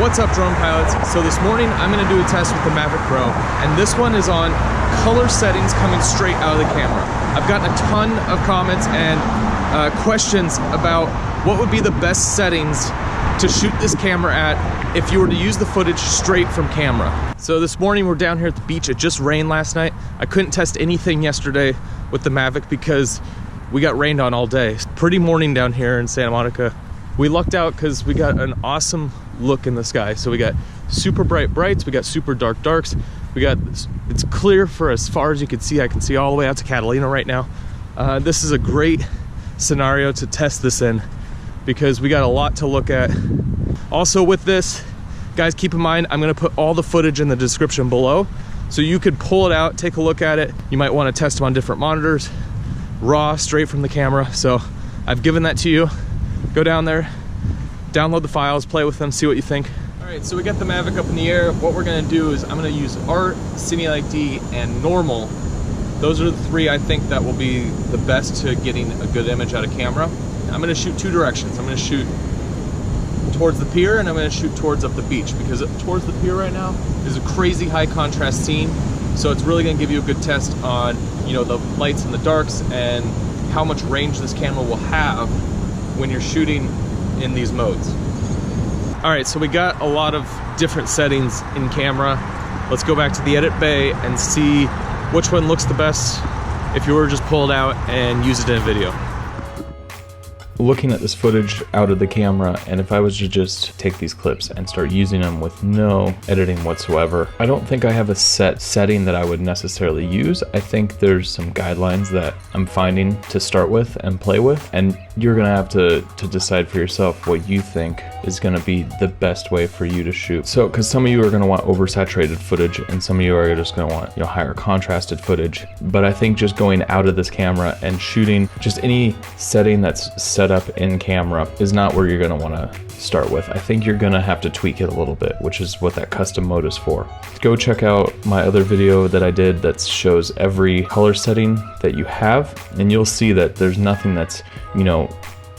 What's up, drone pilots? So this morning I'm going to do a test with the MAVIC Pro, and this one is on color settings coming straight out of the camera. I've gotten a ton of comments and questions about what would be the best settings to shoot this camera at if you were to use the footage straight from camera. So this morning we're down here at the beach. It just rained last night. I couldn't test anything yesterday with the Mavic because we got rained on all day. Pretty morning down here in Santa Monica. We lucked out because we got an awesome look in the sky. So we got super bright brights, we got super dark darks, we got, it's clear for as far as you can see. I can see all the way out to Catalina right now. This is a great scenario to test this in because we got a lot to look at. Also with this, guys, keep in mind, I'm gonna put all the footage in the description below so you could pull it out, take a look at it. You might wanna test them on different monitors, raw, straight from the camera. So I've given that to you. Go down there, download the files, play with them, see what you think. All right, so we got the Mavic up in the air. What we're gonna do is I'm gonna use Art, Cine D, and Normal. Those are the three I think that will be the best to getting a good image out of camera. I'm gonna shoot two directions. I'm gonna shoot towards the pier and I'm gonna shoot towards up the beach, because towards the pier right now is a crazy high contrast scene. So it's really gonna give you a good test on, you know, the lights and the darks and how much range this camera will have when you're shooting in these modes. All right, so we got a lot of different settings in camera. Let's go back to the edit bay and see which one looks the best if you were to just pull it out and use it in a video. Looking at this footage out of the camera, and if I was to just take these clips and start using them with no editing whatsoever, I don't think I have a set setting that I would necessarily use. I think there's some guidelines that I'm finding to start with and play with, and you're gonna have to decide for yourself what you think is gonna be the best way for you to shoot. So, because some of you are gonna want oversaturated footage, and some of you are just gonna want, you know, higher contrasted footage. But I think just going out of this camera and shooting just any setting that's set up in camera is not where you're going to want to start with. I think you're going to have to tweak it a little bit, which is what that custom mode is for. Go check out my other video that I did that shows every color setting that you have, and you'll see that there's nothing that's, you know,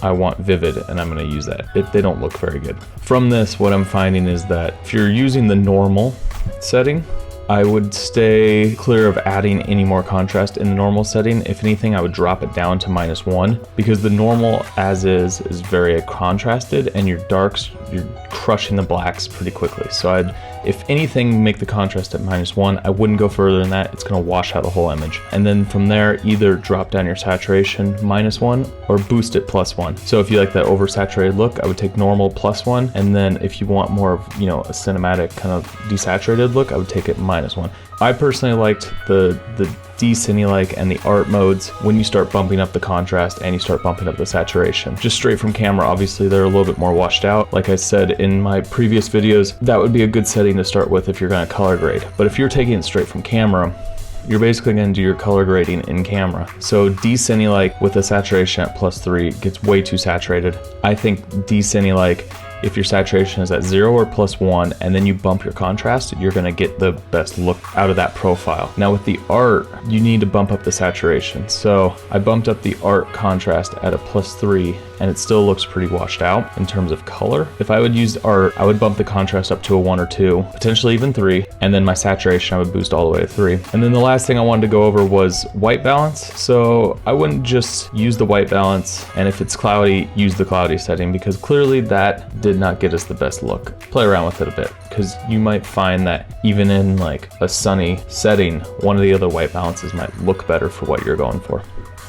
I want vivid and I'm going to use that. They don't look very good. From this, what I'm finding is that if you're using the normal setting, I would stay clear of adding any more contrast in the normal setting. If anything, I would drop it down to -1, because the normal as is very contrasted, and your darks, you're crushing the blacks pretty quickly. So I'd, if anything, make the contrast at -1. I wouldn't go further than that. It's gonna wash out the whole image. And then from there, either drop down your saturation -1 or boost it +1. So if you like that oversaturated look, I would take normal +1. And then if you want more of, you know, a cinematic kind of desaturated look, I would take it -1. I personally liked the D-Cine-like and the Art modes when you start bumping up the contrast and you start bumping up the saturation. Just straight from camera, obviously they're a little bit more washed out. Like I said in my previous videos, that would be a good setting to start with if you're gonna color grade. But if you're taking it straight from camera, you're basically gonna do your color grading in camera. So D-Cine-like with a saturation at +3 gets way too saturated. I think D-Cine-like, if your saturation is at 0 or +1 and then you bump your contrast, you're gonna get the best look out of that profile. Now with the Art, you need to bump up the saturation. So I bumped up the Art contrast at a +3 and it still looks pretty washed out in terms of color. If I would use Art, I would bump the contrast up to a 1 or 2, potentially even 3, and then my saturation I would boost all the way to 3. And then the last thing I wanted to go over was white balance. So I wouldn't just use the white balance, and if it's cloudy, use the cloudy setting, because clearly that did not get us the best look. Play around with it a bit, because you might find that even in like a sunny setting, one of the other white balances might look better for what you're going for.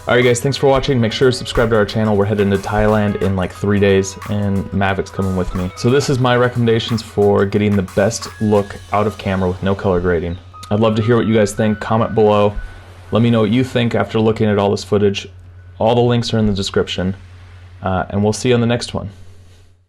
All right, guys, thanks for watching. Make sure to subscribe to our channel. We're heading to Thailand in like 3 days, and Mavic's coming with me. So this is my recommendations for getting the best look out of camera with no color grading. I'd love to hear what you guys think. Comment below. Let me know what you think after looking at all this footage. All the links are in the description, and we'll see you on the next one.